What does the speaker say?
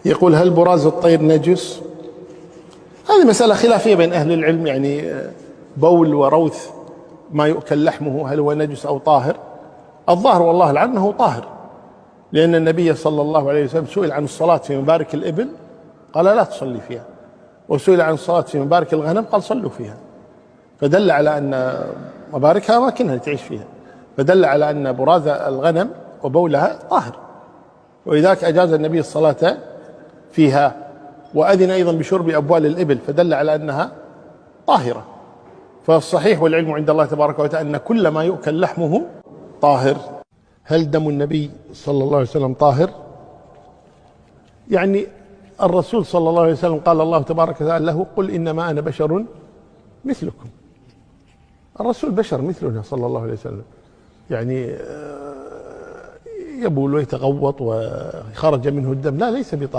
يقول: هل براز الطير نجس؟ هذه مسألة خلافية بين أهل العلم، يعني بول وروث ما يؤكل لحمه هل هو نجس أو طاهر؟ الظاهر والله العلم أنه طاهر، لأن النبي صلى الله عليه وسلم سئل عن الصلاة في مبارك الإبل قال لا تصلي فيها، وسئل عن الصلاة في مبارك الغنم قال صلوا فيها، فدل على أن مباركها أماكنها اللي تعيش فيها، فدل على أن براز الغنم وبولها طاهر، ولذلك أجاز النبي الصلاة فيها، وأذن أيضا بشرب أبوال الإبل، فدل على أنها طاهرة. فالصحيح والعلم عند الله تبارك وتعالى أن كل ما يؤكل لحمه طاهر. هل دم النبي صلى الله عليه وسلم طاهر؟ يعني الرسول صلى الله عليه وسلم قال الله تبارك وتعالى له: قل إنما أنا بشر مثلكم. الرسول بشر مثلنا صلى الله عليه وسلم، يعني يبول ويتغوط وخرج منه الدم، لا ليس بطاهر.